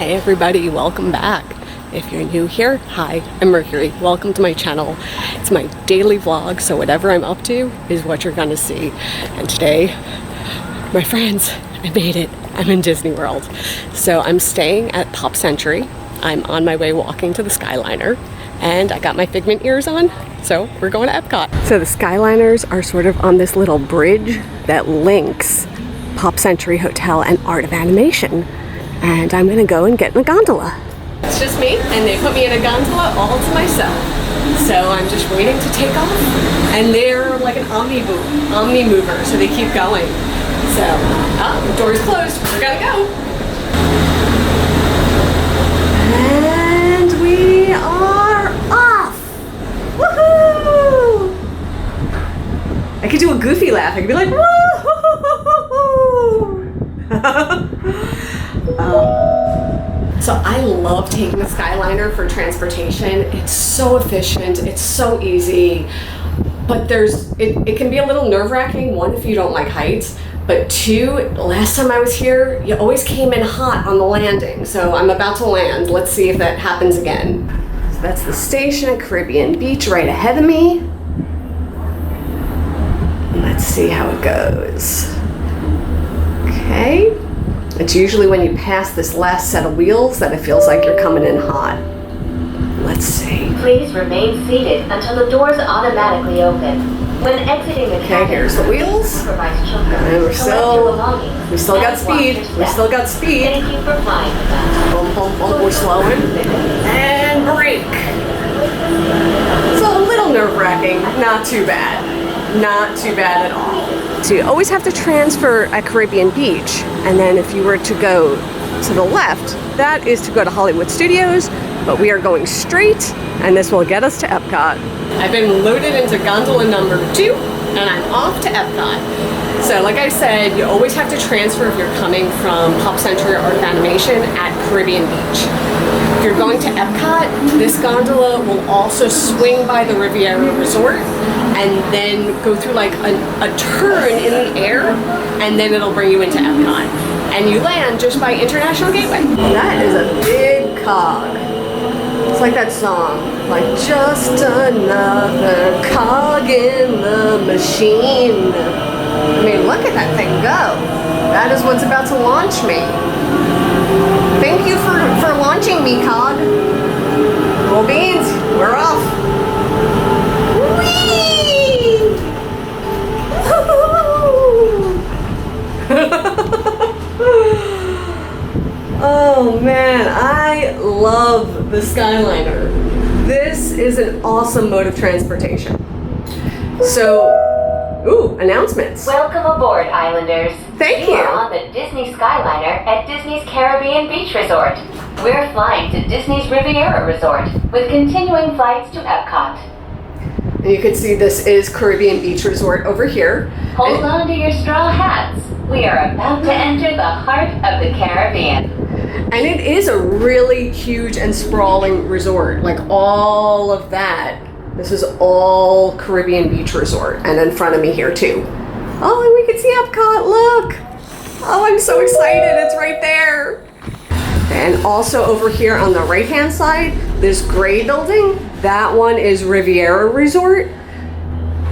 Hey everybody, welcome back. If you're new here, hi, I'm Mercury. Welcome to my channel. It's my daily vlog, so whatever I'm up to is what you're gonna see. And today, my friends, I made it. I'm in Disney World. So I'm staying at Pop Century. I'm on my way walking to the Skyliner, and I got my Figment ears on, so we're going to Epcot. So the Skyliners are sort of on this little bridge that links Pop Century Hotel and Art of Animation. And I'm gonna go and get in a gondola. It's just me, and they put me in a gondola all to myself. So I'm just waiting to take off. And they're like an omni mover, so they keep going. So, the door's closed, we're gonna go. And we are off! Woohoo! I could do a goofy laugh, I could be like, woo! So I love taking the Skyliner for transportation. It's so efficient, it's so easy, but it can be a little nerve-wracking, one, if you don't like heights, but two, last time I was here, you always came in hot on the landing, so I'm about to land. Let's see if that happens again. So that's the station at Caribbean Beach right ahead of me. Let's see how it goes. Okay. It's usually when you pass this last set of wheels that it feels like you're coming in hot. Let's see. Please remain seated until the doors automatically open. When exiting the cabin, here's the wheels. Supervise children. And we still got speed. We still got speed. Thank you for flying with us. Boom, boom, boom. We're slowing. And brake. It's a little nerve-wracking. Not too bad. Not too bad at all. So you always have to transfer at Caribbean Beach, and then if you were to go to the left, that is to go to Hollywood Studios, but we are going straight, and this will get us to Epcot. I've been loaded into gondola number 2, and I'm off to Epcot. So like I said, you always have to transfer if you're coming from Pop Century Art of Animation at Caribbean Beach. If you're going to Epcot, this gondola will also swing by the Riviera Resort and then go through like a turn in the air, and then it'll bring you into Epcot. And you land just by International Gateway. That is a big cog. It's like that song, like just another cog in the machine. I mean, look at that thing go. That is what's about to launch me. Thank you for launching me, cog. Cool beans, we're off. Whee! Oh man, I love the Skyliner. This is an awesome mode of transportation. So, announcements. Welcome aboard, Islanders. Thank you. You are on the Disney Skyliner at Disney's Caribbean Beach Resort. We're flying to Disney's Riviera Resort with continuing flights to Epcot. And you can see this is Caribbean Beach Resort over here. Hold on to your straw hats. We are about to enter the heart of the Caribbean. And it is a really huge and sprawling resort, like all of that. This is all Caribbean Beach Resort, and in front of me here too. Oh, and we can see Epcot, look! Oh, I'm so excited, it's right there! And also over here on the right-hand side, this gray building, that one is Riviera Resort,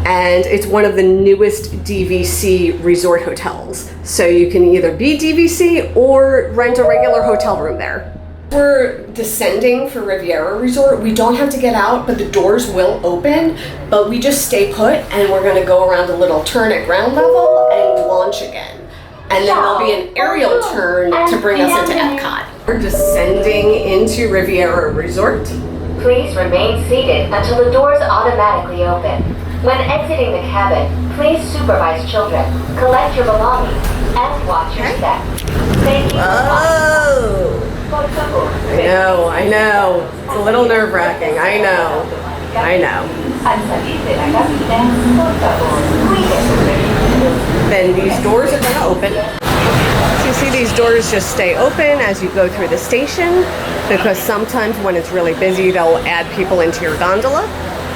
and it's one of the newest DVC resort hotels. So you can either be DVC or rent a regular hotel room there. We're descending for Riviera Resort. We don't have to get out, but the doors will open, but we just stay put, and we're gonna go around a little turn at ground level and launch again. And then there'll be an aerial turn to bring us into Epcot. We're descending into Riviera Resort. Please remain seated until the doors automatically open. When exiting the cabin, please supervise children, collect your belongings, and watch your step. Thank you. Oh! I know. It's a little nerve-wracking. I know. Then these doors are going to open. So you see these doors just stay open as you go through the station, because sometimes when it's really busy, they'll add people into your gondola.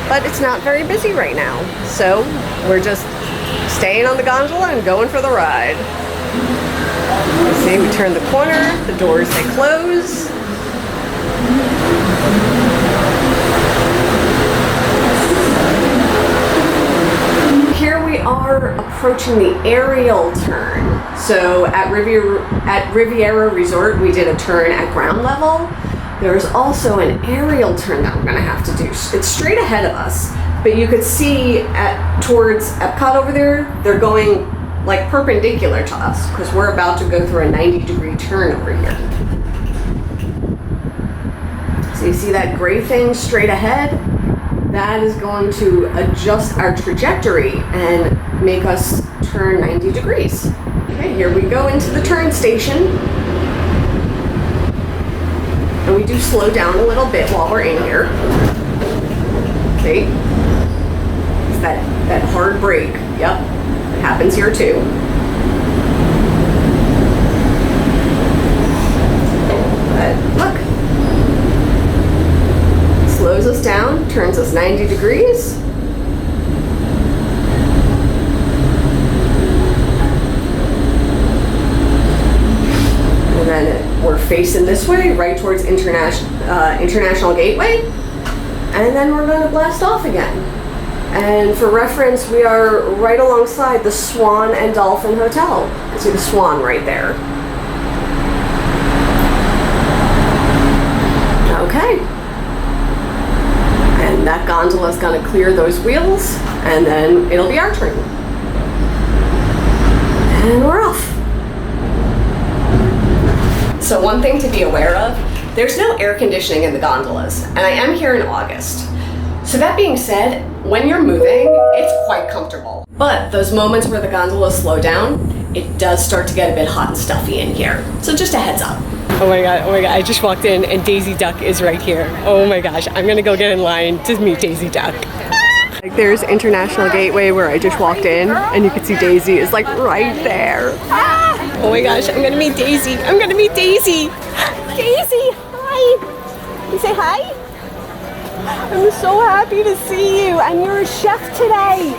But it's not very busy right now. So we're just staying on the gondola and going for the ride. See, we turn the corner, the doors, they close. Here we are approaching the aerial turn. So at Riviera Resort, we did a turn at ground level. There's also an aerial turn that we're gonna have to do. It's straight ahead of us, but you could see towards Epcot over there, they're going like perpendicular to us because we're about to go through a 90-degree turn over here. So you see that gray thing straight ahead? That is going to adjust our trajectory and make us turn 90 degrees. Okay, here we go into the turn station. And we do slow down a little bit while we're in here. See? It's that hard brake. Yep, it happens here too. But look. Slows us down, turns us 90 degrees. And then we're facing this way, right towards International Gateway. And then we're going to blast off again. And for reference, we are right alongside the Swan and Dolphin Hotel. You see the Swan right there. Okay. And that gondola is going to clear those wheels, and then it'll be our turn. And we're off. So one thing to be aware of, there's no air conditioning in the gondolas, and I am here in August. So that being said, when you're moving, it's quite comfortable. But those moments where the gondolas slow down, it does start to get a bit hot and stuffy in here. So just a heads up. Oh my god, I just walked in and Daisy Duck is right here. Oh my gosh, I'm gonna go get in line to meet Daisy Duck. Like there's International Gateway where I just walked in and you can see Daisy is like right there. Oh my gosh, I'm gonna meet Daisy. I'm gonna meet Daisy. Daisy, hi. You say hi? I'm so happy to see you, and you're a chef today.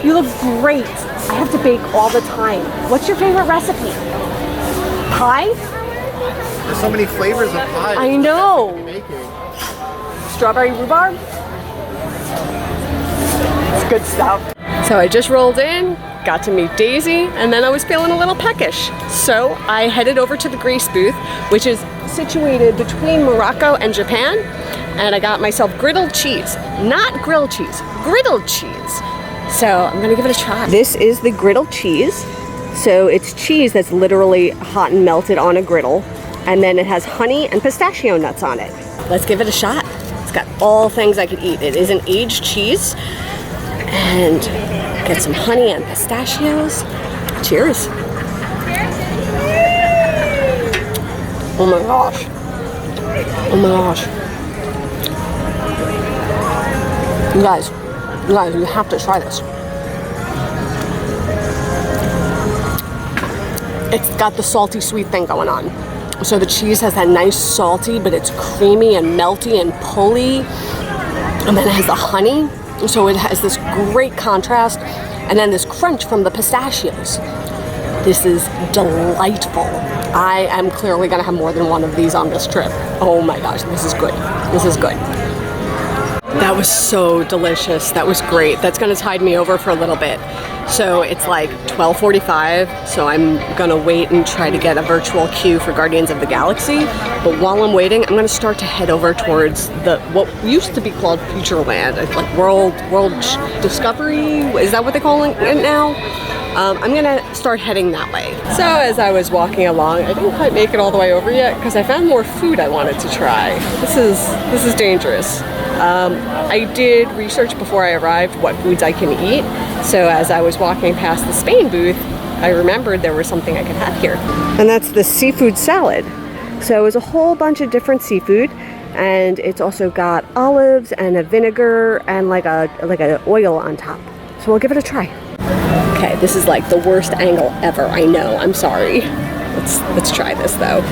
You look great. I have to bake all the time. What's your favorite recipe? Pie? There's so many flavors of pie. I know. Strawberry rhubarb? It's good stuff. So I just rolled in, got to meet Daisy, and then I was feeling a little peckish. So I headed over to the Greece booth, which is situated between Morocco and Japan, and I got myself griddled cheese. Not grilled cheese, griddled cheese. So I'm gonna give it a try. This is the griddled cheese. So it's cheese that's literally hot and melted on a griddle, and then it has honey and pistachio nuts on it. Let's give it a shot. It's got all things I could eat. It is an aged cheese, and get some honey and pistachios. Cheers. Oh my gosh. Oh my gosh. You guys, you have to try this. It's got the salty sweet thing going on. So the cheese has that nice salty, but it's creamy and melty and pulley. And then it has the honey. So it has this great contrast. And then this crunch from the pistachios. This is delightful. I am clearly gonna have more than one of these on this trip. Oh my gosh, this is good. This is good. That was so delicious. That was great. That's gonna tide me over for a little bit. So it's like 12:45, so I'm gonna wait and try to get a virtual queue for Guardians of the Galaxy. But while I'm waiting, I'm gonna start to head over towards what used to be called Futureland. It's like World Discovery, is that what they call it now? I'm gonna start heading that way. So as I was walking along, I didn't quite make it all the way over yet because I found more food I wanted to try. This is dangerous. I did research before I arrived what foods I can eat. So as I was walking past the Spain booth, I remembered there was something I could have here. And that's the seafood salad. So it's a whole bunch of different seafood, and it's also got olives and a vinegar and like an oil on top. So we'll give it a try. Okay, this is like the worst angle ever. I know, I'm sorry. Let's try this though.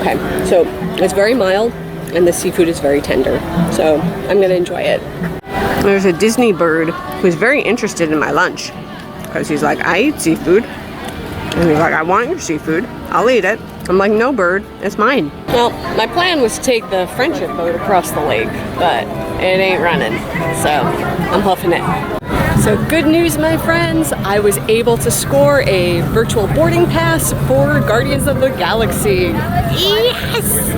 Okay, so it's very mild and the seafood is very tender. So I'm gonna enjoy it. There's a Disney bird who's very interested in my lunch because he's like, I eat seafood. And he's like, I want your seafood. I'll eat it. I'm like, no, bird, it's mine. Well, my plan was to take the friendship boat across the lake, but it ain't running, so I'm huffing it. So good news, my friends. I was able to score a virtual boarding pass for Guardians of the Galaxy. Yes!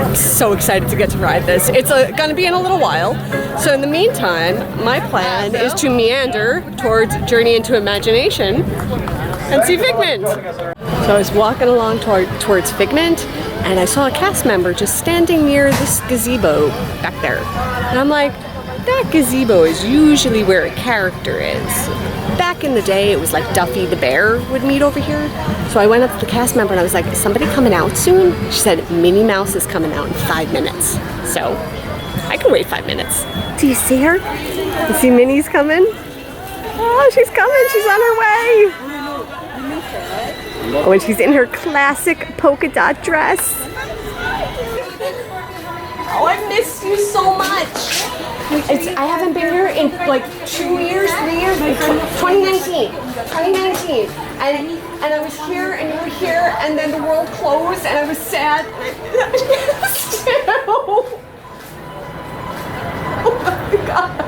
I'm so excited to get to ride this. It's gonna be in a little while. So in the meantime, my plan is to meander towards Journey into Imagination and see Figment. So I was walking along towards Figment, and I saw a cast member just standing near this gazebo back there. And I'm like, that gazebo is usually where a character is. Back in the day, it was like Duffy the Bear would meet over here. So I went up to the cast member and I was like, is somebody coming out soon? She said, Minnie Mouse is coming out in 5 minutes. So I can wait 5 minutes. Do you see her? You see Minnie's coming? Oh, she's coming. She's on her way. Oh, and she's in her classic polka dot dress. Oh, I missed you so much. I haven't been here in like 2 years, 3 years, 2019, and I was here and you were here, and then the world closed and I was sad. Oh my God.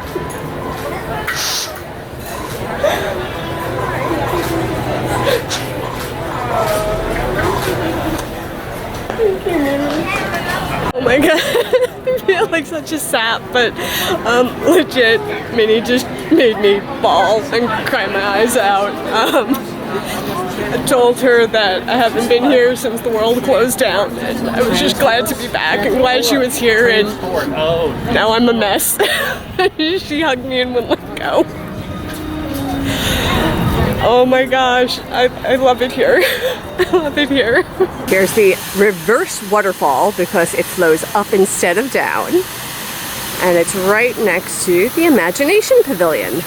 Thank you, Minnie. Oh my God. I feel like such a sap, but legit, Minnie just made me bawl and cry my eyes out. I told her that I haven't been here since the world closed down, and I was just glad to be back and glad she was here, and now I'm a mess. She hugged me and wouldn't let go. Oh my gosh, I love it here. I love it here. Here's the reverse waterfall because it flows up instead of down. And it's right next to the Imagination Pavilion.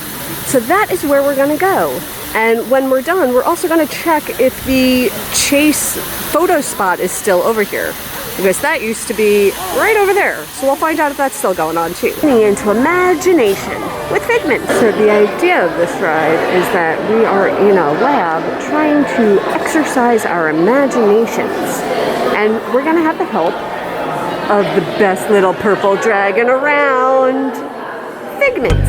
So that is where we're gonna go. And when we're done, we're also gonna check if the Chase photo spot is still over here, because that used to be right over there. So we'll find out if that's still going on too. Into Imagination with Figment. So the idea of this ride is that we are in a lab trying to exercise our imaginations. And we're gonna have the help of the best little purple dragon around, Figment.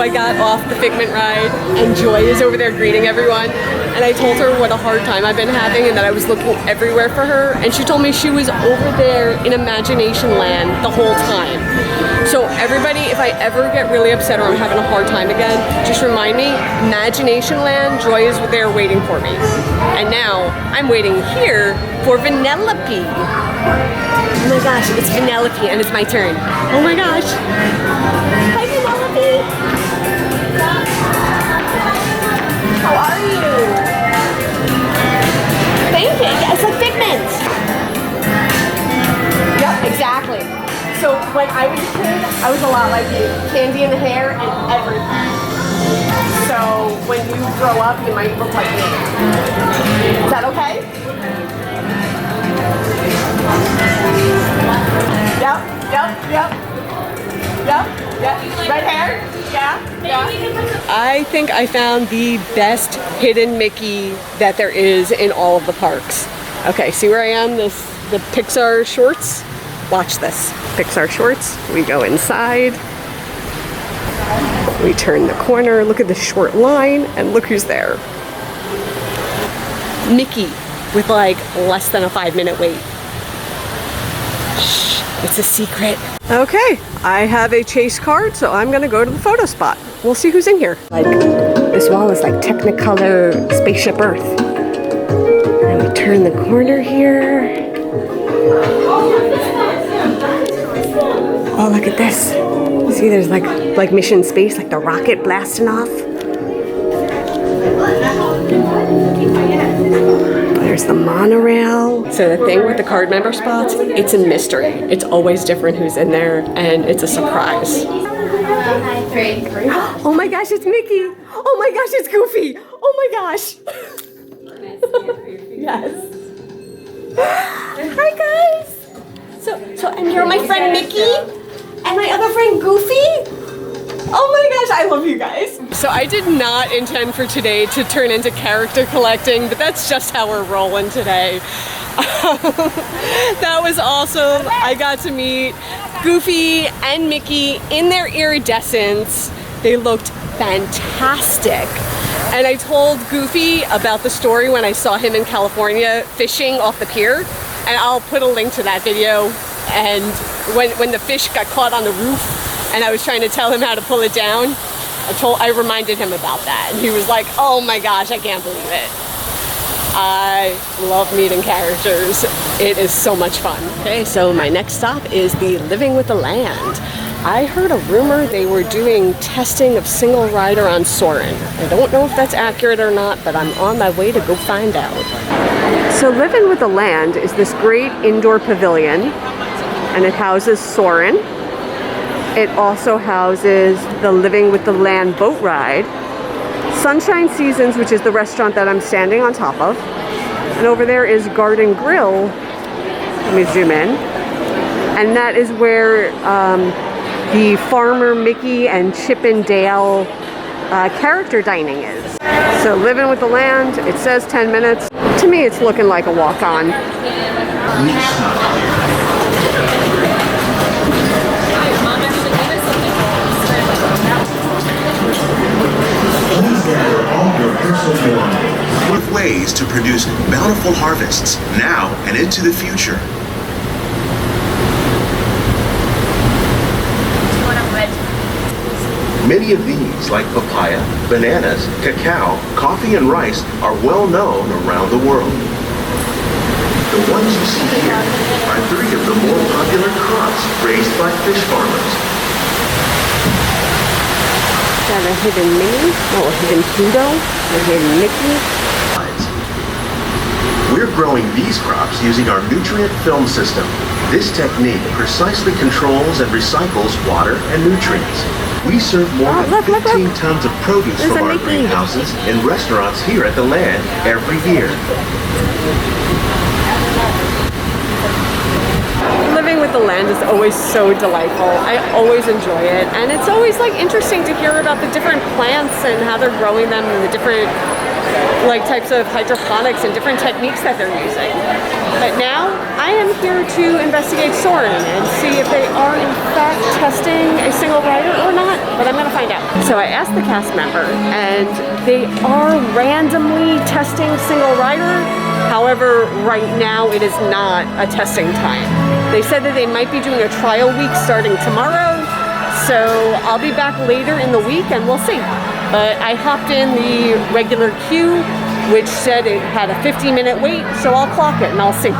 I got off the Figment ride and Joy is over there greeting everyone, and I told her what a hard time I've been having and that I was looking everywhere for her, and she told me she was over there in Imagination Land the whole time. So everybody, if I ever get really upset or I'm having a hard time again, just remind me, Imagination Land, Joy is there waiting for me. And now I'm waiting here for Vanellope. Oh my gosh, it's Vanellope and it's my turn. Oh my gosh. Hi Vanellope. How are you? Thank you. Yeah, it's like Figment. Yep, exactly. So when I was a kid, I was a lot like you. Candy in the hair and everything. So when you grow up, you might look like me. Is that okay? Yep. Red hair? Yeah. I think I found the best hidden Mickey that there is in all of the parks. Okay, see where I am? The Pixar shorts? Watch this. Pixar shorts. We go inside. We turn the corner. Look at the short line, and look who's there. Mickey with like less than a 5-minute wait. Shh, it's a secret. Okay, I have a chase card, so I'm gonna go to the photo spot. We'll see who's in here. Like, this wall is like Technicolor Spaceship Earth. And we turn the corner here. Oh, look at this. See, there's like Mission Space, like the rocket blasting off. There's the monorail. So the thing with the card member spots, it's a mystery. It's always different who's in there, and it's a surprise. Oh my gosh, it's Mickey. Oh my gosh, it's Goofy. Oh my gosh. Yes. Hi guys. So and you're my friend Mickey? And my other friend Goofy? Oh my gosh, I love you guys. So I did not intend for today to turn into character collecting, but that's just how we're rolling today. That was awesome. I got to meet Goofy and Mickey in their iridescence. They looked fantastic. And I told Goofy about the story when I saw him in California fishing off the pier. And I'll put a link to that video. And when the fish got caught on the roof and I was trying to tell him how to pull it down, I reminded him about that. And he was like, oh my gosh, I can't believe it. I love meeting characters. It is so much fun. Okay, so my next stop is the Living with the Land. I heard a rumor they were doing testing of single rider on Soarin'. I don't know if that's accurate or not, but I'm on my way to go find out. So Living with the Land is this great indoor pavilion, and it houses Soarin'. It also houses the Living with the Land boat ride, Sunshine Seasons, which is the restaurant that I'm standing on top of, and over there is Garden Grill. Let me zoom in. And that is where the Farmer Mickey and Chip and Dale character dining is. So Living with the Land, it says 10 minutes. To me, it's looking like a walk-on. With ways to produce bountiful harvests now and into the future. Many of these, like papaya, bananas, cacao, coffee, and rice, are well known around the world. The ones you see here are 3 of the more popular crops raised by fish farmers. Got a hidden Minnie, a hidden Pluto, a hidden Mickey. We're growing these crops using our nutrient film system. This technique precisely controls and recycles water and nutrients. We serve more than 15 tons of produce from our greenhouses in restaurants here at the Land every year. Living with the Land is always so delightful. I always enjoy it, and it's always like interesting to hear about the different plants and how they're growing them and the different like types of hydroponics and different techniques that they're using. But now I am here to investigate Soarin' and see if they are in fact testing a single rider or not, but I'm gonna find out. So I asked the cast member, and they are randomly testing single rider. However, right now it is not a testing time. They said that they might be doing a trial week starting tomorrow, so I'll be back later in the week and we'll see. But I hopped in the regular queue, which said it had a 50-minute wait, so I'll clock it and I'll see.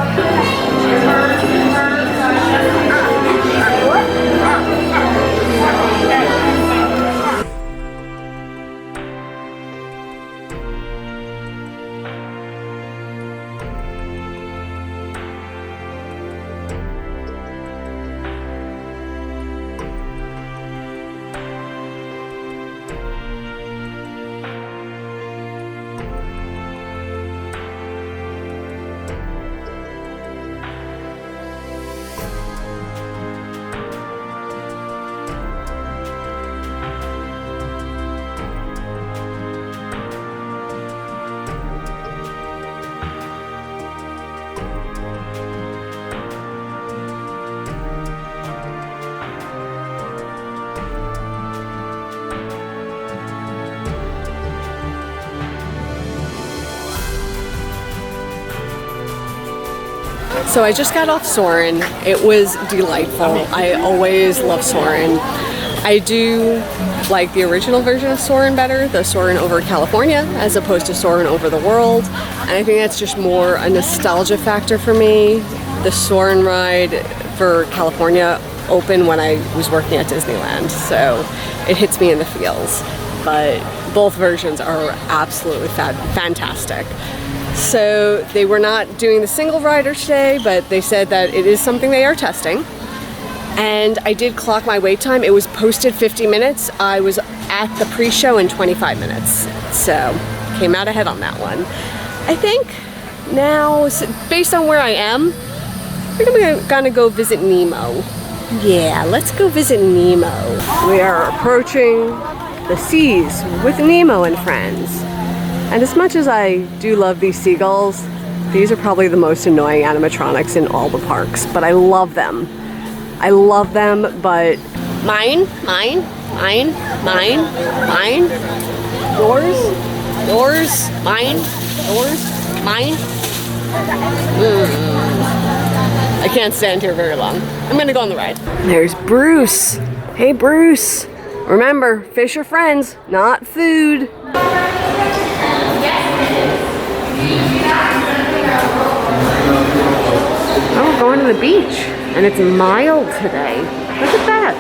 So I just got off Soarin'. It was delightful. I always love Soarin'. I do like the original version of Soarin' better, the Soarin' over California, as opposed to Soarin' over the world. And I think that's just more a nostalgia factor for me. The Soarin' ride for California opened when I was working at Disneyland, so it hits me in the feels. But both versions are absolutely fantastic. So they were not doing the single rider today, but they said that it is something they are testing. And I did clock my wait time. It was posted 50 minutes. I was at the pre-show in 25 minutes. So came out ahead on that one. I think now, based on where I am, I think I'm gonna go visit Nemo. Yeah, let's go visit Nemo. We are approaching the seas with Nemo and friends. And as much as I do love these seagulls, these are probably the most annoying animatronics in all the parks, but I love them. I love them, but mine, yours, mine, I can't stand here very long. I'm gonna go on the ride. There's Bruce. Hey, Bruce. Remember, fish are friends, not food. Oh, we're going to the beach, and it's mild today. Look at that.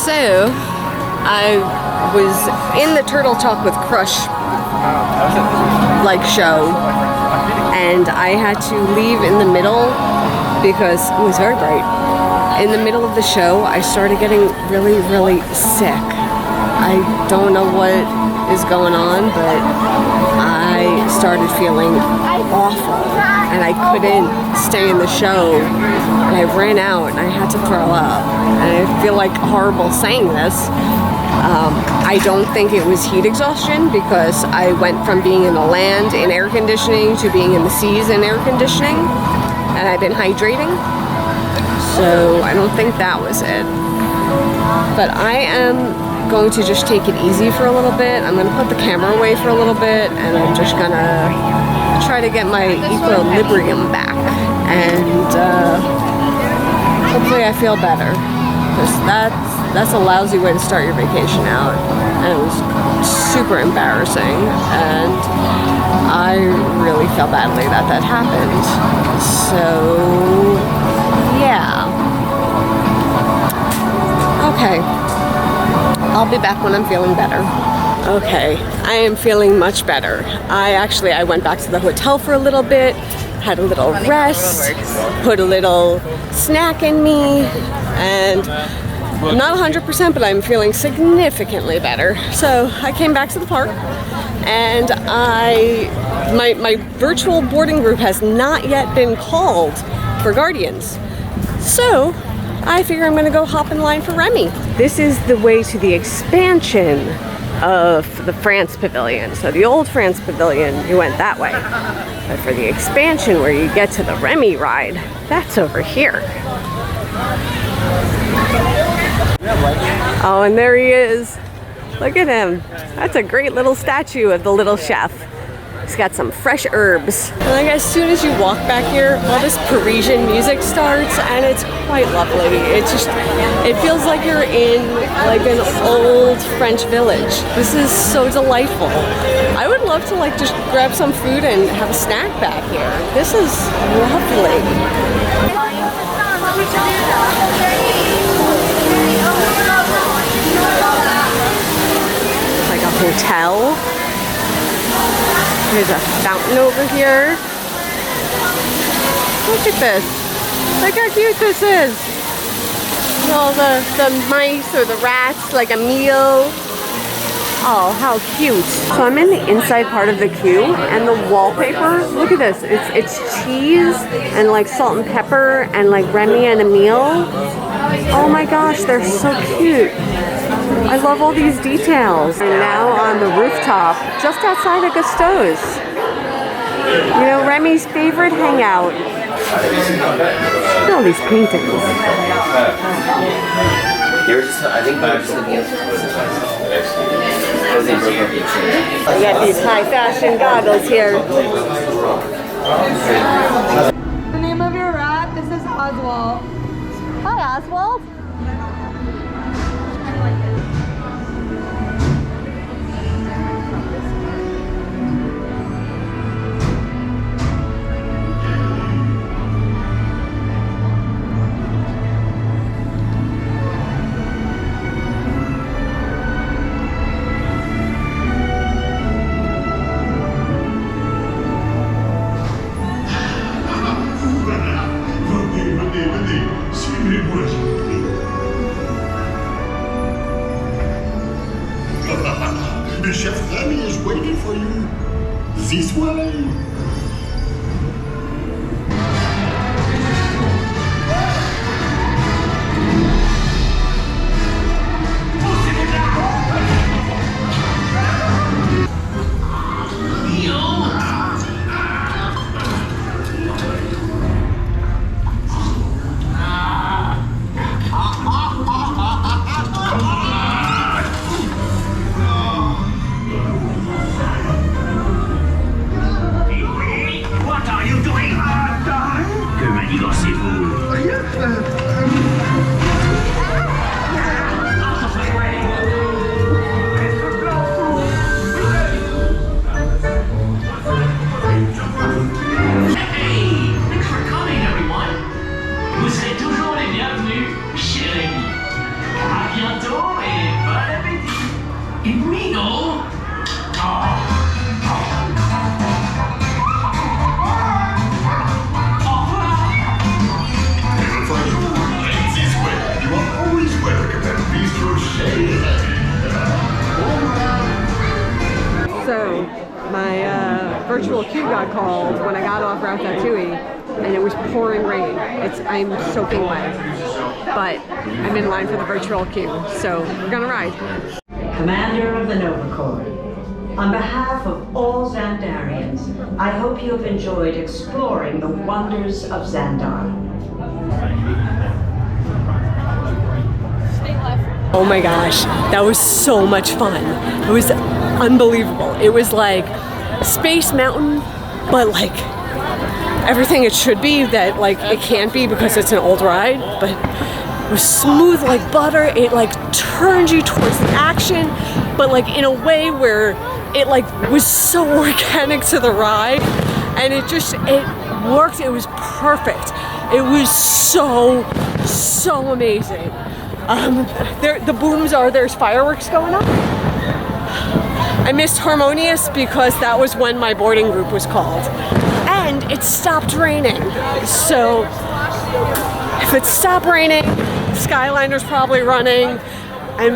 So, I was in the Turtle Talk with Crush show, and I had to leave in the middle because it was very bright. In the middle of the show, I started getting really, really sick. I don't know what is going on, but I started feeling awful, and I couldn't stay in the show, and I ran out and I had to throw up. And I feel like horrible saying this. I don't think it was heat exhaustion, because I went from being in the land in air conditioning to being in the seas in air conditioning, and I've been hydrating, so I don't think that was it. But I am going to just take it easy for a little bit. I'm going to put the camera away for a little bit, and I'm just going to try to get my equilibrium back, and hopefully I feel better, because that's a lousy way to start your vacation out, and it was super embarrassing, and I really felt badly that happened. So yeah, okay, I'll be back when I'm feeling better. Okay, I am feeling much better. I went back to the hotel for a little bit, had a little rest, put a little snack in me, and I'm not 100%, but I'm feeling significantly better. So I came back to the park, and my virtual boarding group has not yet been called for Guardians. So I figure I'm gonna go hop in line for Remy. This is the way to the expansion of the France Pavilion. So the old France Pavilion, you went that way. But for the expansion where you get to the Remy ride, that's over here. Oh, and there he is. Look at him. That's a great little statue of the little chef. He's got some fresh herbs. And like as soon as you walk back here, all this Parisian music starts, and it's quite lovely. It feels like you're in like an old French village. This is so delightful. I would love to just grab some food and have a snack back here. This is lovely. hotel. There's a fountain over here. Look at this. Look how cute this is. All the mice or the rats, like a meal. Oh, how cute. So I'm in the inside part of the queue, and the wallpaper, look at this. It's cheese and like salt and pepper and like Remy and a meal. Oh my gosh, they're so cute. I love all these details. And now on the rooftop, just outside of Gusteau's. You know, Remy's favorite hangout. Look at all these paintings. I think they were just looking at I got these high fashion goggles here. The name of your rat? This is Oswald. Hi, Oswald. Chef Remy is waiting for you. This way. So, my virtual queue got called when I got off ratatouille, and it was pouring rain. I'm soaking wet, but I'm in line for the virtual queue, so we're gonna ride. Commander of the Nova Corps, on behalf of all Xandarians, I hope you have enjoyed exploring the wonders of Xandar. Oh my gosh, that was so much fun. It was unbelievable. It was like Space Mountain, but like everything it should be that like it can't be because it's an old ride, but it was smooth like butter. It like turned you towards the action, but like in a way where it like was so organic to the ride, and it worked. It was perfect. It was so amazing. The booms there's fireworks going on. I missed Harmonious because that was when my boarding group was called. And it stopped raining. So if it stopped raining, Skyliner's probably running. I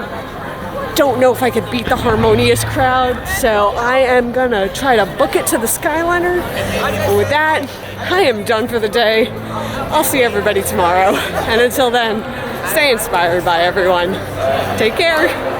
don't know if I could beat the Harmonious crowd, so I am gonna try to book it to the Skyliner. And with that, I am done for the day. I'll see everybody tomorrow. And until then, stay inspired by everyone. Take care.